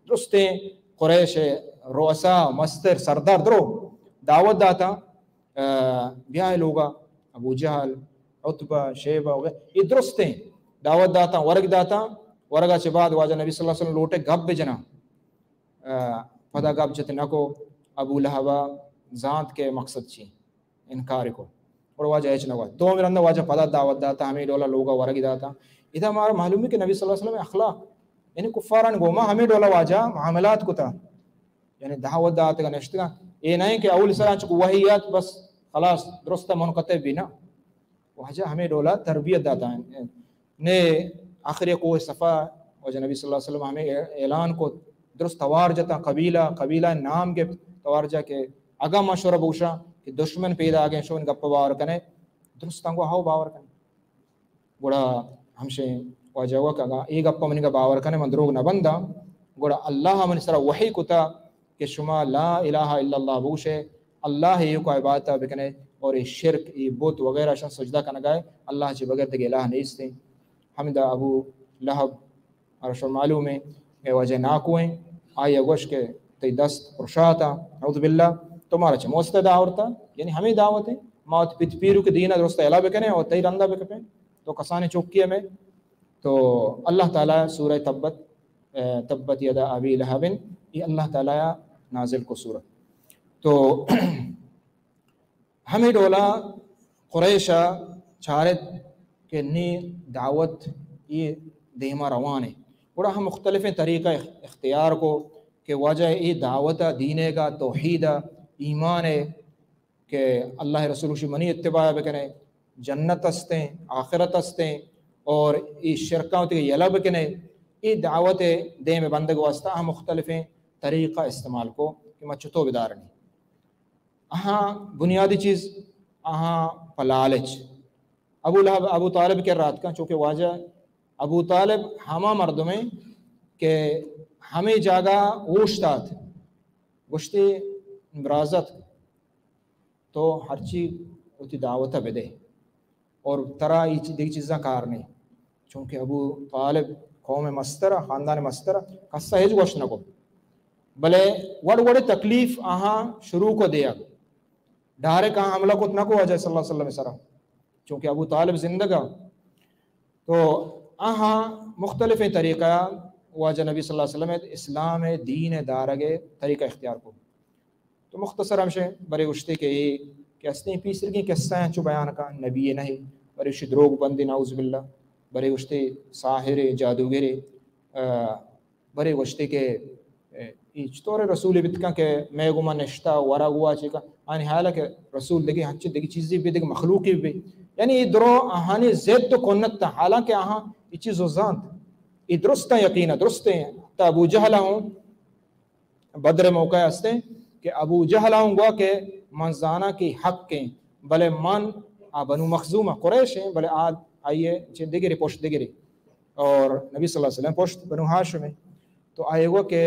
درستے قریش رؤسا مستر سردار درو دعوت داتا بیاہ لوگا ابو جہل عتبہ شیبہ یہ درستے دعوت داتا ورگ داتا ورگا چے بعد واجہ نبی صلی اللہ علیہ وسلم لوٹے گب بجنا پدا گب جتے نکو ابو لہبہ ذات کے مقصد چی انکار کو اور واجہ ایچ نگوا تو میرا اندر واجہ پدا دعوت داتا ہمیں ڈولا لوگا ورگ داتا. ادھا ہمارا معلوم ہے کہ نبی صلی اللہ علیہ وسلم اخلاق یعنی کفاران گوما ہمیں ڈولا واجہ معاملات کو تھا یعنی دعوت داتا کا نشتگا یہ نہیں کہ اول سران چکو وحیات بس خلاص درستہ منقطع بھی نا واجہ ہمیں ڈولا تربیت داتا ہے نے آخری کو صفحہ واجہ نبی صلی اللہ علیہ وسلم ہمیں اعلان کو درست توار جتا قبیلہ نام کے توار جا کے اگا مشورہ بوشا کہ دشمن پیدا آگے شون گپ باور کنے درست تنگو ہاو باور کنے گوڑا ہمشے واجہ ہوا کہ اگا ایک گپا منی کا باور کنے من دروگ نہ بندہ گوڑا اللہ من سرا وحی کتا کہ شما لا الہ الا اللہ بوشے اللہ ہی کو عبادت بکنے اور یہ شرک یہ بت وغیرہ شان سجدہ کا نگائے اللہ چی بغیر تک الہ نہیں استے. حمدہ ابو لہب اور معلوم ہے کہ وجہ ناکویں آئی اگوش کے تی دست پرشاتا اعوذ باللہ تمہارا چھ موسط دعورتا یعنی ہمیں دعوت ہے موت پت پیرو کے دینہ درست علا بکنے اور تی رندہ بکنے تو کسانے چوکیے میں تو اللہ تعالیٰ سورہ تبت یدا ابی لہب یہ اللہ تعالیٰ نازل کو سورہ. تو ہمیں ڈولا قریشہ چارت کہ نی دعوت یہ دیما روان ہے بڑا ہم مختلف طریقہ اختیار کو کہ وجہ یہ دعوت دینے کا توحید ایمان ہے کہ اللہ رسول شی منی اتباع بکنے جنت استیں آخرت استیں اور یہ شرکاں تے یلا بکنے یہ دعوت دے میں بندگ واسطہ ہم مختلف طریقہ استعمال کو کہ میں چھتو بدار نہیں ہاں بنیادی چیز ہاں پلالچ ابو طالب کے رات کا چونکہ واجہ ابو طالب ہما مردمیں کہ ہمیں جاگا اوشتات گشتے برازت تو ہر چیز ہوتی دعوتہ بدے اور ترا یہ دیکھ چیزاں کار نہیں چونکہ ابو طالب قوم مسترہ خاندان مسترہ کسا ہیج گوش نہ کو بلے وڑ وڑے تکلیف آہاں شروع کو دیا ڈھارے کہاں حملہ کو نہ کو وجہ صلی اللہ علیہ وسلم سرا چونکہ ابو طالب زندگا تو آہاں مختلف طریقہ واجہ نبی صلی اللہ علیہ وسلم اسلام دین دارگے طریقہ اختیار کو تو مختصر ہمشے برے اشتے کے کہ اسنے پیسر کی قصہ ہیں چو بیان کا نبی نہیں برے اشتے دروگ بندی نعوذ باللہ برے اشتے ساحر جادوگرے برے اشتے کے چطور رسول بتکا کہ میں گما نشتا ورا گوا چکا آنی حالا کہ رسول دیکھے ہنچے دیکھے چیزی بھی دیکھے مخلوقی بھی یعنی یہ درو آہانی زید تو کنت تا حالانکہ آہاں یہ چیز وزانت یہ درست یقینہ درست ہیں تا ابو جہلہ ہوں بدر موقع ہستے کہ ابو جہلہ ہوں گوا کہ منزانہ کی حق کے بلے من بنو مخزومہ قریش ہیں بلے آئیے دگری پوشت دگری اور نبی صلی اللہ علیہ وسلم پوشت بنو ہاشم میں تو آئے گوا کہ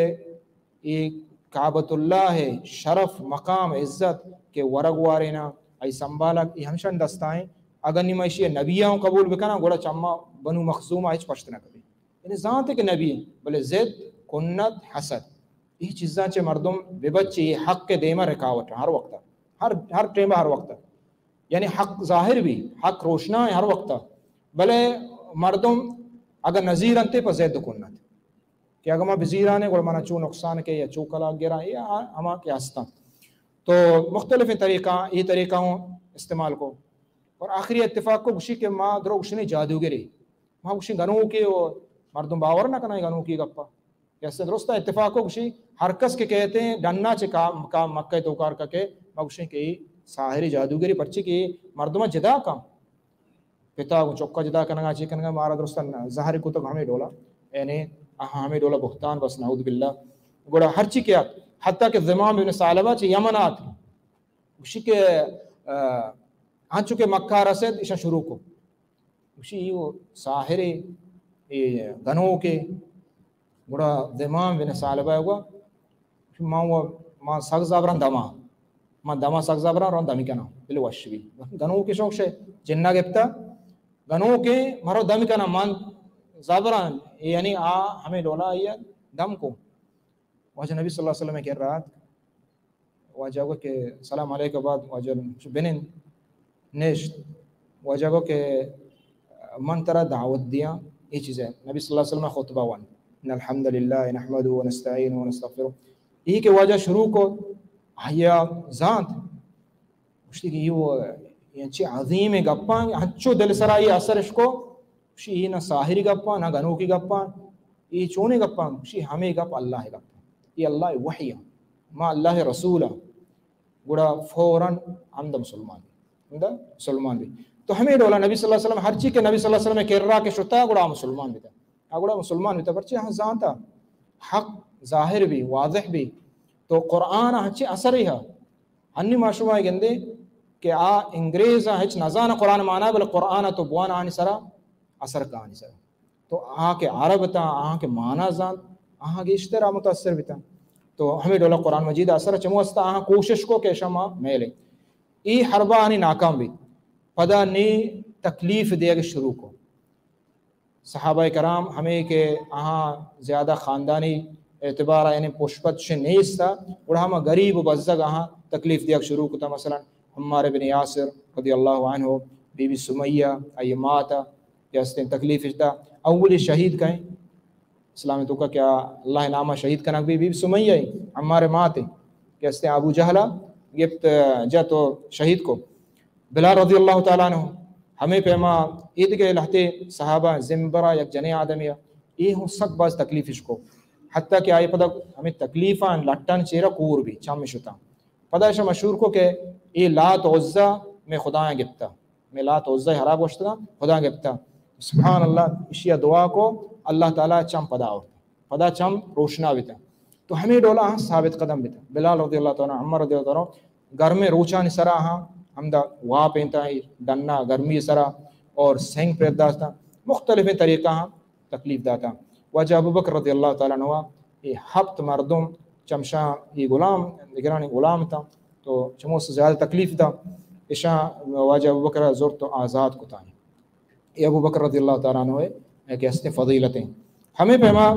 یہ کعبۃ اللہ ہے شرف مقام عزت کہ ورگوارینا ای سنبالا یہ ہمشن دستائیں اگر نمائشی نبیوں قبول بکنا گوڑا چما بنو مخزومہ ایچ پشت نہ کبھی یعنی ذات ہے کہ نبی بلے زد کنت حسد یہ چیزاں چے مردم بے بچے یہ حق کے دیمہ رکاوٹ ہر وقت ہر ٹیمہ ہر وقت یعنی حق ظاہر بھی حق روشنا ہے ہر وقت بلے مردم اگر نظیر انتے پر زید کنت کہ اگر میں بزیرانے گوڑا مانا چو نقصان کے یا چو کلا گرا یا ہما کے ہستا تو مختلف طریقہ یہ طریقہ ہوں استعمال کو اور آخری اتفاق کو گوشی کہ ماں درو گوشی جادوگری ماں گوشی گنوں کے مردم باور نہ کنا گنوں کی گپا جیسے درست اتفاق کو گوشی ہر کس کے کہتے ہیں ڈننا چے کام مکہ توکار کا کہ ماں گوشی کہ ساحری جادوگری پرچی کی مردمہ جدا کام پتا چوکا جدا کنگا چی کنگا مارا درست ظاہر کو تک ہمیں ڈولا یعنی ہمیں ڈولا بہتان بس نعوذ باللہ گوڑا ہر چی کیا حتیٰ کہ زمام ابن سالبہ چی یمنات گوشی کہ ہاں چکے مکہ رسید ایشا شروع کو گوشی یہ ساحری گنوں کے گوڑا زمام ابن سالبہ ہوا ماں سگ زابران دما سگ زابران رون دمی کنا بلو وشوی گنوں کے شوق سے جنہ گپتا گنوں کے مرو دمی کنا مان زابران یعنی ہمیں ڈولا آئیے دم کو واجہ نبی صلی اللہ علیہ وسلم کہہ رہا واجہ کو کہ سلام علیکہ بعد واجہ بنن نیشت واجہ کو کہ من ترہ دعوت دیا یہ چیز ہے نبی صلی اللہ علیہ وسلم خطبہ وان ان الحمدللہ نحمد و نستعین و نستغفر یہ کہ واجہ شروع کو آیا ذات مشتی کہ یہ چی عظیم گپاں ہنچو دل سرائی اثر اس کو یہ نہ ساحری گپاں نہ گنوں کی گپاں یہ چونے گپاں ہمیں گپ اللہ ہے گپاں یہ اللہ وحی ہے ما اللہ رسول گوڑا فوراً حمد مسلمان بھی تو ہمیں ڈولا نبی صلی اللہ علیہ وسلم ہر چیز کے نبی صلی اللہ علیہ وسلم کہہ رہا کہ شتا گوڑا مسلمان بھی تھا گوڑا مسلمان بھی تھا پرچی ہاں زانتا حق ظاہر بھی واضح بھی تو قرآن ہچی اثر ہی ہے ہنی معشومہ گندے کہ انگریز ہچ نزان قرآن مانا بل قرآن تو بوان آنی سرا اثر کا آنی سرا تو آہاں کے عرب تا آہاں کے مانا زان آہاں کے اشترا متاثر بھی تا تو ہمیں ڈولا قرآن مجید اثر چموستا آہاں کوشش کو کہ شما میلے ای حربہ آنی ناکام بھی پدا نی تکلیف دے گے شروع کو صحابہ کرام ہمیں کہ آہاں زیادہ خاندانی اعتبار یعنی پوشپت سے نیس تھا اور ہم غریب بزدگ آہاں تکلیف دیا شروع کو تھا مثلا عمار بن یاسر رضی اللہ عنہ بی بی سمیہ ایماتا جیسے تکلیف اشتا اولی شہید کہیں اسلامی تو کا کیا اللہ نامہ شہید کا نام بی بی سمیہ عمار ماتے جیسے ابو جہلہ گفت جا تو شہید کو بلال رضی اللہ تعالیٰ عنہ ہمیں پیما عید کے لہتے صحابہ زمبرہ یک جنے آدمیہ یہ ہوں سک باز تکلیف اس کو حتیٰ کہ آئے پدا ہمیں تکلیفاں لٹن چیرہ کور بھی چامی شتا پدا ایسا مشہور کو کہ یہ لات عزہ میں خدایاں گپتا میں لات عزہ حراب وشتا خدا گپتا سبحان اللہ اشیاء دعا کو اللہ تعالیٰ چم پدا چم روشنا بیتا تو ہمیں ڈولا ہاں ثابت قدم بیتا بلال رضی اللہ تعالیٰ عمر رضی اللہ تعالیٰ گھر میں روچانی سرا ہاں ہمدہ وہاں پہنتا ہے ڈننا گرمی سرا اور سینگ پریت داتا مختلف طریقہ ہاں تکلیف داتا وجہ ابو بکر رضی اللہ تعالیٰ عنہ یہ ہفت مردم چمشاں یہ غلام نگرانی غلام تھا تو چمو سے زیادہ تکلیف تھا اشاں واجہ ابو بکر زور تو آزاد کو تھا یہ ابو بکر رضی اللہ تعالیٰ عنہ ہے کہ اس نے فضیلتیں ہمیں پیما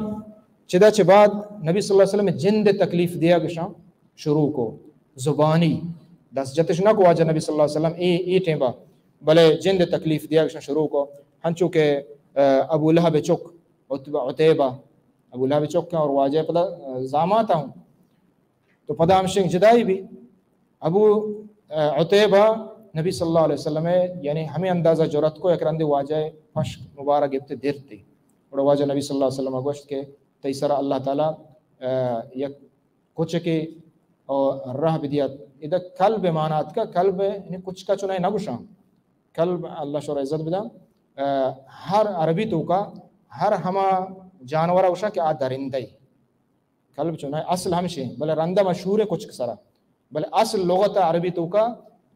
چدا چھ بعد نبی صلی اللہ علیہ وسلم جند تکلیف دیا گشاں شروع کو زبانی دس جتش نہ کو واجہ نبی صلی اللہ علیہ وسلم ای ٹیمبا بلے جند تکلیف دیا گشاں شروع کو ہنچو کہ ابو لہب چک عتیبہ ابو لہب چک اور واجہ پدا زامات ہوں تو پدا ہمشنگ جدائی بھی ابو عتیبہ نبی صلی اللہ علیہ وسلم یعنی ہمیں اندازہ جرت کو اکرندے واجہ پشک مبارک ابتے دیرتی اور واجہ نبی صلی اللہ علیہ وسلم گوشت کے تیسرا اللہ تعالیٰ یک کچھ کے اور رہ بدیات ادھا قلب مانات کا قلب یعنی کچھ کا چنائے نگوشاں قلب اللہ شور عزت بدا ہر عربی تو کا ہر ہما جانورہ وشا کہ آ درندہ قلب چنائے اصل ہمشے بلے رندہ مشہور ہے کچھ سرا بلے اصل لغت عربی تو کا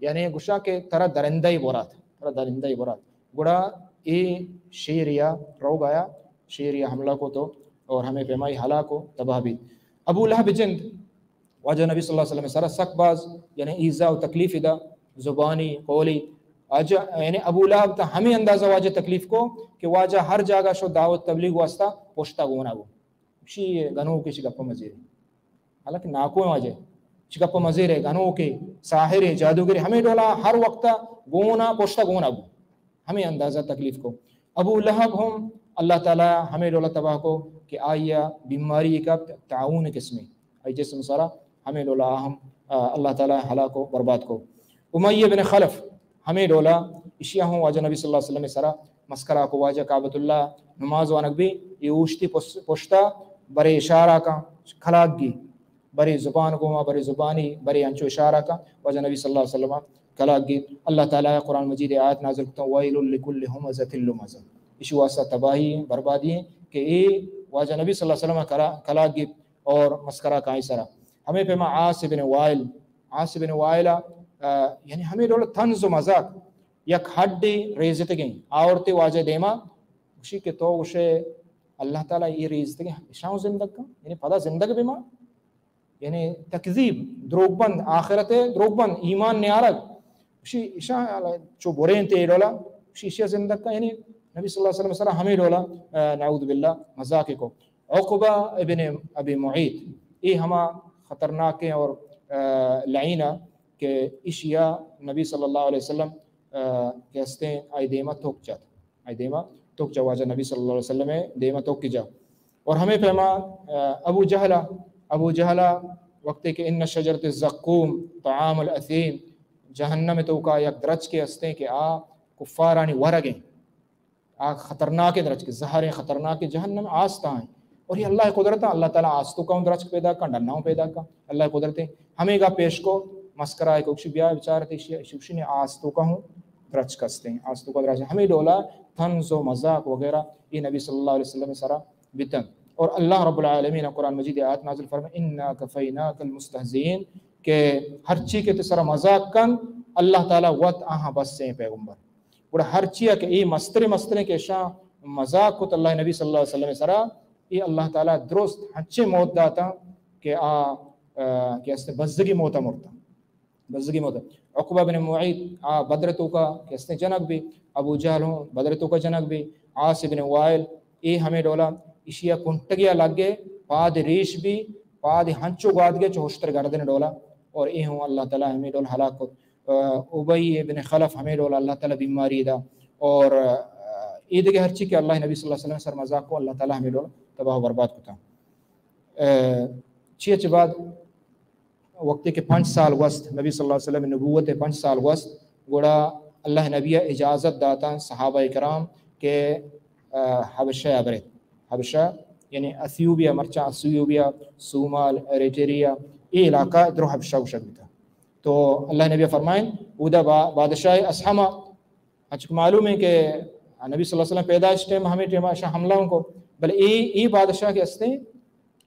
یعنی گوشا کہ ترہ درندہ ہی بورات گوڑا اے شیریا رو گایا شیریا حملہ کو تو اور ہمیں پیمائی ہلاک کو تباہ بھی ابو لہب جند واجہ نبی صلی اللہ علیہ وسلم سارا سک باز یعنی ایزا و تکلیف دا زبانی قولی یعنی ابو لہب تا ہمیں اندازہ واجہ تکلیف کو کہ واجہ ہر جاگہ شو دعوت تبلیغ واسطہ پوشتا گونا گو شی گنو کے شگپ مزیر حالانکہ ناکو واجہ شگپ مزیر گنو کے ساحر جادوگر ہمیں ڈولا ہر وقت گونا پوشتا گونا گو ہمیں اندازہ تکلیف کو ابو لہب ہم اللہ تعالیٰ ہمیں ڈولا تباہ کو کہ آئیا بیماری کا تعاون قسمی آئی جسم سارا ہمیں ڈولا ہم اللہ تعالیٰ ہلاک کو برباد کو امیہ بن خلف ہمیں ڈولا اشیاء ہوں واجہ نبی صلی اللہ علیہ وسلم سارا مسکرہ کو واجہ کعبۃ اللہ نماز وانک بھی یہ اوشتی پشتا برے اشارہ کا کھلاک گی برے زبان کو برے زبانی برے انچو اشارہ کا واجہ نبی صلی اللہ علیہ وسلم کھلاک گی اللہ تعالیٰ قرآن مجید آیت نازل کرتا ہوں وَيْلٌ لِكُلِّ ہُمَزَةٍ لُمَزَةٍ اس واسطہ تباہی بربادی ہیں کہ اے واجہ نبی صلی اللہ علیہ وسلم کھلاک گی اور مسکرہ کائیں سرا ہمیں پیما عاص بن وائل یعنی ہمیں دولت تنز و مذاق یک ہڈی ریزت گئیں آورتی واجہ دیما اسی کے تو اسے اللہ تعالیٰ یہ ریزت گئیں اشاؤں زندگ کا یعنی پدا زندگ بیما یعنی تکذیب دروگ بند آخرت دروگ بند ایمان نیارگ اسی اشاں چو برین تے ڈولا اسی اشیاء زندگ کا یعنی نبی صلی اللہ علیہ وسلم ہمیں ڈولا نعوذ باللہ مذاق کو عقبہ ابن ابی معیط یہ ہما خطرناک ہیں اور لعینہ کہ اشیاء نبی صلی اللہ علیہ وسلم کہستے ہیں آئی دیمہ توک جا واجہ نبی صلی اللہ علیہ وسلم دیمہ توک کی جا اور ہمیں پیما ابو جہلہ وقت کہ ان شجرت الزقوم طعام الاثیم جہنم تو کا یک درج کے ہستے کہ آ کفارانی ورگیں آ خطرناک درج کے زہر خطرناک جہنم آستا ہیں اور یہ اللہ قدرت اللہ تعالیٰ آستو کا درج پیدا کا ڈناؤں پیدا کا اللہ قدرت ہمیں کا پیش کو مسکرہ ہے کہ بیا بچارت شکشی نے آستو کا ہوں درج کستے ہیں آستو کا درج ہمیں ڈولا تنز و مذاق وغیرہ یہ نبی صلی اللہ علیہ وسلم سارا بتن اور اللہ رب العالمین قرآن مجید آیت نازل فرمائے اِنَّا كَفَيْنَاكَ الْمُسْتَهْزِئِينَ کہ ہر چی کے تسرا مذاق کن اللہ تعالیٰ وقت آہاں بس سے پیغمبر اور ہر چیز کہ یہ مسترے کے شاہ مذاق کو اللہ نبی صلی اللہ علیہ وسلم سارا یہ اللہ تعالیٰ درست ہچے موت داتا کہ کہستے بزدگی موتا مرتا بزدگی موتا عقبہ بن معیط بدرتوں کا کہستے جنک بھی ابو جہل ہوں بدرتوں کا جنک بھی عاص بن وائل یہ ہمیں ڈولا اشیاء کنٹگیا لگ گئے پاد ریش بھی پاد ہنچو گاد گئے چوشتر گردن ڈولا اور یہ ہوں اللہ تعالیٰ ہمیں ڈول ہلاک کو ابی بن خلف ہمیں ڈولا اللہ تعالیٰ بیماری دا اور عید کے ہر چیز کے اللہ نبی صلی اللہ علیہ وسلم سر مذاق کو اللہ تعالیٰ ہمیں ڈولا تباہ و برباد کو تھا چیچ بعد وقت کے 5 سال وسط نبی صلی اللہ علیہ وسلم نبوت 5 سال وسط گوڑا اللہ نبی اجازت داتا صحابہ کرام کے حبشہ ابرے حبشہ یعنی اثیوبیا مرچا اثیوبیا صومال ایریٹریا یہ علاقہ ادھر حبشہ کو شکل تھا تو اللہ نبی فرمائیں اودا بادشاہ اسحمہ اچھا معلوم ہے کہ نبی صلی اللہ علیہ وسلم پیدائش ٹائم ہمیں حملہ کو بل ای بادشاہ کے استے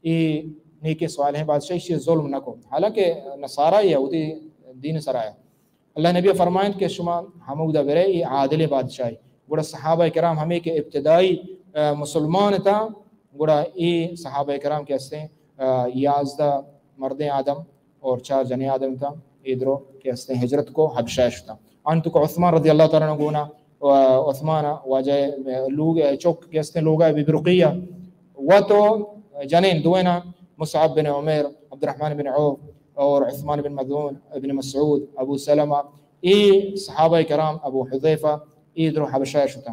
ای نیک سوال ہیں بادشاہ اسی ظلم نہ کو حالانکہ نصارہ یہودی دین سرایا اللہ نبی فرمائیں کہ شما حمودہ برے یہ عادل بادشاہی گوڑا صحابہ کرام ہمیں کہ ابتدائی مسلمان تھا گوڑا ای صحابہ کرام کے استے 11 مرد آدم اور 4 جن آدم تھا ادھروں کے استے ہجرت کو حبشہ تھا انتو کو عثمان رضی اللہ تعالیٰ عنہ عثمان واجہ لوگ چوک کے استے لوگ ببرقیہ وہ تو جنین دوینا مصعب بن عمیر، عبد الرحمن بن عوف اور عثمان بن مظعون، ابن مسعود، ابو سلمہ، ای صحابہ کرام، ابو حذیفہ ای در حبشہ شتا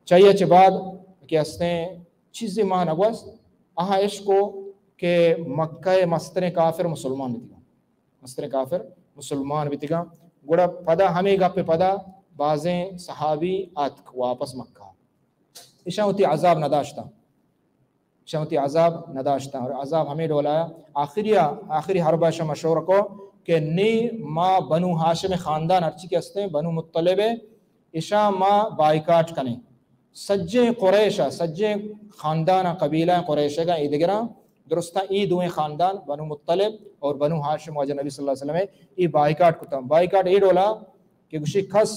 چاہیے چھ بعد کہ استے چیزی مان اگوز اہا عشقو کہ مکہ مستر کافر مسلمان بیتگا، مستر کافر مسلمان بیتگا گوڑا پدا ہمیں گا پہ پدا بازیں صحابی آتک واپس مکہ اشاں ہوتی عذاب نداشتا، اشاں ہوتی عذاب نداشتا، اور عذاب ہمیں ڈولایا آخری حربہ شاہ مشہور کو کہ نی ما بنو ہاشم خاندان ارچی کے استے بنو مطلب اشاں ما بائیکاٹ کنے سجے قریشہ سجے خاندان قبیلہ قریشہ کا ایدگرہ درستہ ای دوئیں خاندان بنو مطلب اور بنو ہاشم واجہ نبی صلی اللہ علیہ وسلم ای بائیکاٹ کتا بائیکاٹ ای ڈولا کہ گوشی کھس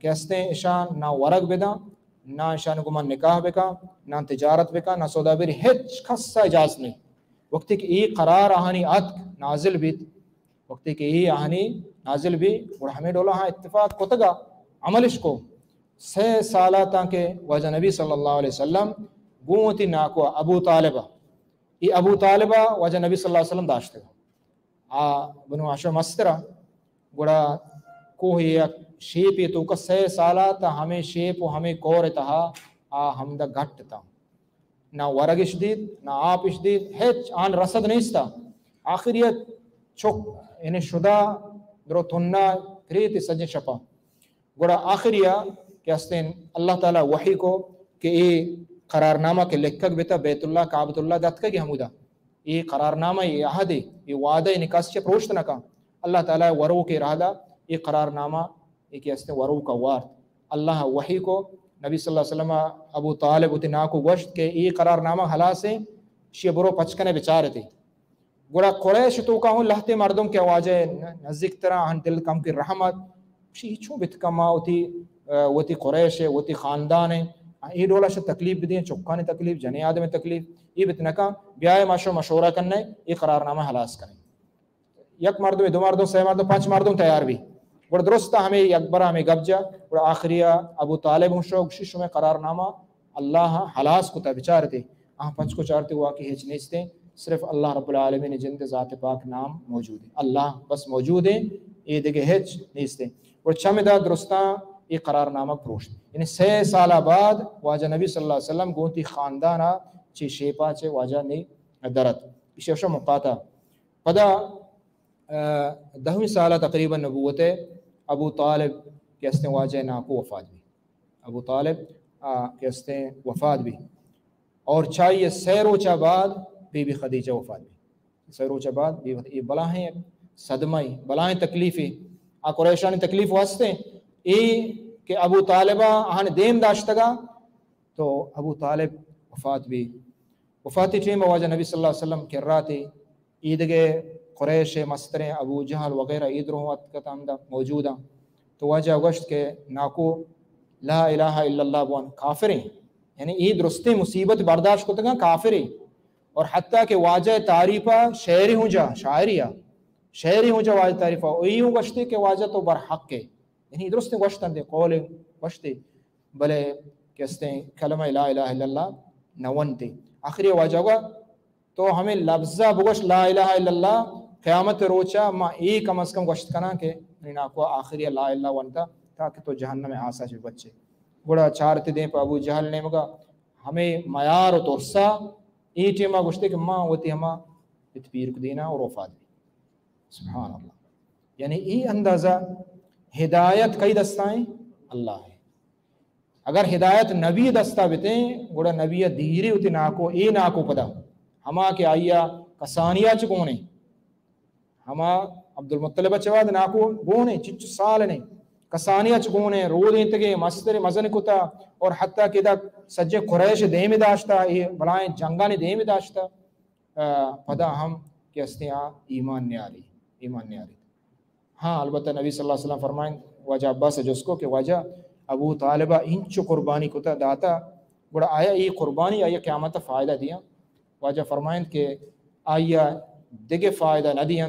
کہستے ہیں اشان نہ ورق بدا نہ اشان کو من نکاح بکا نہ تجارت بکا نہ سودا بری ہچ خصہ اجازت نہیں وقتی کہ ای قرار آہانی عتق نازل بیت وقتی کہ ای آہانی نازل بھی اور ہمیں ڈولا ہاں اتفاق کتگا عملش کو 6 سالہ تاکہ واجہ نبی صلی اللہ علیہ وسلم گونتی ناکو ابو طالبہ ای ابو طالبہ واجہ نبی صلی اللہ علیہ وسلم داشتے گا بنو ہاشم مسترہ گوڑا کوئی شیپ یہ تو کا 6 سالہ تا ہمیں شیپ و ہمیں کور تہا ہمدہ گھٹ تا نہ ورگش دید نہ آپش دید ہیچ آن رسد نہیں ستا آخریت چک انہیں شدہ درو تھنہ کریتی سجن شپا گوڑا آخریہ کہ استین اللہ تعالیٰ وحی کو کہ یہ قرارنامہ کے لکھک بیتا بیت اللہ کعبۃ اللہ داتکا گی حمودہ یہ قرارنامہ یہ عہد یہ وعدہ نکاس چے پروشت نکا اللہ تعالیٰ ورو کے رہا یہ قرارنامہ یہ کہ استین ورو کا وارد اللہ وحی کو نبی صلی اللہ علیہ وسلم ابو طالب اتنا کو گوشت کہ یہ قرارنامہ حلا سے شیع برو پچکنے بچارے تھے گوڑا قریش تو کہوں لہتے مردم کے واجہ نزدیک طرح ہن دل کم کی رحمت شیع چھو بتکما ہوتی قریش ہے ہوتی خاندان ہے یہ ڈولا شا تکلیف بھی دیں چکانے تکلیف جنے آدم تکلیف یہ بتنکا بیائے ماشو مشورہ کرنے یہ قرارنامہ حلاس کریں یک مردم 2 مردم 3 مردم 5 مردم تیار بھی اور درستہ ہمیں اکبرہ ہمیں گب جا اور آخریہ ابو طالب ہوں شوق شش میں قرارنامہ اللہ حلاس کو تا بچار تھے پنچ کو چارتے ہوا کہ ہیچ نیستے صرف اللہ رب العالمین جند ذات پاک نام موجود ہے اللہ بس موجود ہے یہ دیکھے ہیچ نیستے اور چمدہ درستہ یہ قرارنامہ پروشت یعنی 6 سالہ بعد واجہ نبی صلی اللہ علیہ وسلم گونتی خاندانہ چی شیپا چے واجہ نی درد اسی اشہ مقاطع پدا 10ویں سالہ تقریبا نبوت ابو طالب کے استے واجہ ناکو وفات بھی ابو طالب کے استے وفات بھی اور چاہیے سیروچہ بعد بی بی خدیجہ وفات بھی سیروچہ بعد یہ بلاہیں صدمہ بلاہیں تکلیفی قریشانی تکلیف واسطے ای کہ ابو طالبہ آہن دیم داشتگا تو ابو طالب وفات بھی وفاتی ٹیم واجہ نبی صلی اللہ علیہ وسلم کر رہا تھی عیدگے قریش مستریں ابو جہل وغیرہ عیدروں اتکتا ہمدہ موجودہ تو واجہ گوشت کے ناکو لا الہ الا اللہ بوان کافریں یعنی عید رستے مصیبت برداشت کو تگا کافریں اور حتیٰ کہ واجہ تعریفہ شعری ہوں جا شاعریہ شعری ہوں جا واجہ تعریفہ وہی ہوں گوشتے کہ واجہ تو برحق ہے یعنی درست گوشتن دے قول گوشتے بلے کہستے ہیں کلمہ لا الہ الا اللہ نونتے آخری واجہ ہوگا تو ہمیں لفظہ بگوشت لا الہ الا اللہ قیامت روچا ما ایک کم از کم گوشت کنا کہ ناکو آخری لا الہ ونتا تاکہ تو جہنم آسا چھے بچے گوڑا چارتے دیں پہ ابو جہل نے مگا ہمیں میار و ترسا ای ٹیمہ گوشتے کہ ماں ہوتی ہما اتپیر کو دینا اور وفات بھی سبحان اللہ یعنی ای اندازہ ہدایت کئی دستائیں اللہ ہے اگر ہدایت نبی دستا بیتیں گوڑا نبی دیری ہوتی ناکو ای ناکو پدا ہما کے آئیا کسانیہ چکونے ہما عبد المطلب چواد ناکو گونے چچ سال نے کسانیہ چکونے رو دیں تگے مستر مزن کتا اور حتیٰ کہ دا سجے قریش دیمی داشتا یہ بلائیں جنگانی دیمی داشتا پدا ہم کہستے ہیں ایمان نیاری ہاں البتہ نبی صلی اللہ علیہ وسلم فرمائیں واجہ عباس سے جس کو کہ واجہ ابو طالبہ انچو قربانی کتا داتا گوڑا آیا یہ قربانی آیا قیامت فائدہ دیا واجہ فرمائیں کہ آیا دگے فائدہ نہ دیا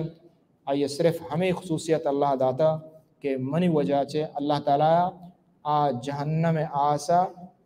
آیا صرف ہمیں خصوصیت اللہ داتا کہ منی وجہ چے اللہ تعالیٰ جہنم آسا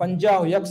51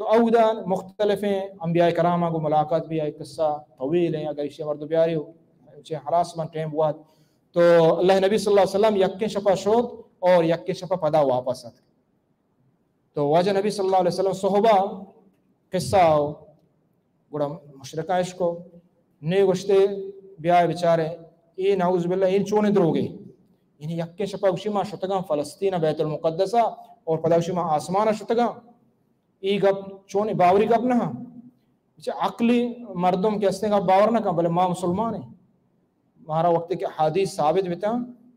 تو اودا مختلف ہیں انبیاء کرامہ کو ملاقات بھی ہے، قصہ طویل ہے، اگر اسے مرد بیاری ہو حراس من ٹیم ہوا تو اللہ نبی صلی اللہ علیہ وسلم یکن شپا شود اور یکن شپا پدا واپس آت تو واجہ نبی صلی اللہ علیہ وسلم صحبہ قصہ ہو گوڑا مشرکہ عشقو نے گشتے بیائے بچارے یہ نعوذ باللہ یہ چونے دروگے یعنی یکن شپا گوشی ما شتگاں فلسطین بیت المقدسہ اور پدا گوشی ما آسمانہ شتگاں ای گپ چونے باوری گپ نہ عقلی مردم کے استے گا باور نہ کہاں بلے ماں مسلمان ہیں مہارا وقت کے حدیث ثابت بیتا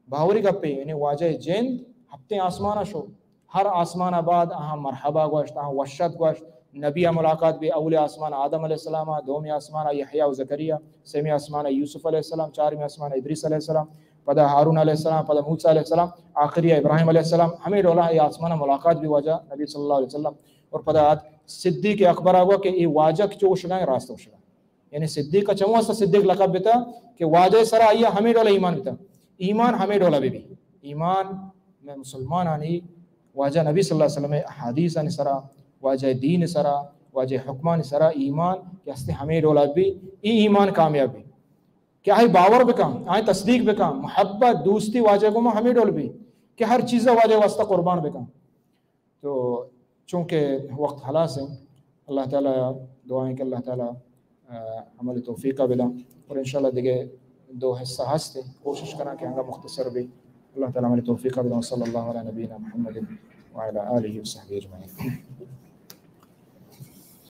باوری گپے یعنی واجہ جند ہفتے آسمانہ شو ہر آسمان آباد اہاں مرحبا گوشت اہاں وشت گوشت نبی ملاقات بھی اول آسمان آدم علیہ السلام دومی آسمان یحییٰ و زکریہ سیمی آسمان یوسف علیہ السلام چارمی آسمان ادریس علیہ السلام پدا ہارون علیہ السلام پدا موسیٰ علیہ السلام آخری ابراہیم علیہ السلام ہمیں ڈولا یہ آسمان ملاقات بھی واجہ نبی صلی اللہ علیہ وسلم اور پدا صدیق اکبر آگوا کہ یہ واجہ جو شگائیں راستہ شگائیں یعنی صدیق کا چموہ سا صدیق لقب بیتا کہ واجہ سرا آئیہ ہمیں ڈولا ایمان بیتا ایمان ہمیں ڈولا بھی ایمان میں مسلمان آنی واجہ نبی صلی اللہ علیہ وسلم حدیث آنی سرا واجہ دین سرا واجہ حکمان سرا ایمان کہ ہستے ہمیں ڈولا بھی ایمان کامیاب بھی کہ آئی باور بکام آئی تصدیق بکام محبت دوستی واجہ کو ہمیں ڈول بھی کہ ہر چیزہ واجہ واسطہ قربان بکام تو چونکہ وقت خلاص ہے اللہ تعالیٰ دعائیں کہ اللہ تعالیٰ عمل توفیقہ بلا اور انشاءاللہ دیکھے دو حصہ ہستے کوشش کرنا کہ ہنگا مختصر بھی اللہ تعالیٰ عمل توفیقہ بلا صلی اللہ علیہ نبینا محمد وعلی آلہ وصحبہ اجمعین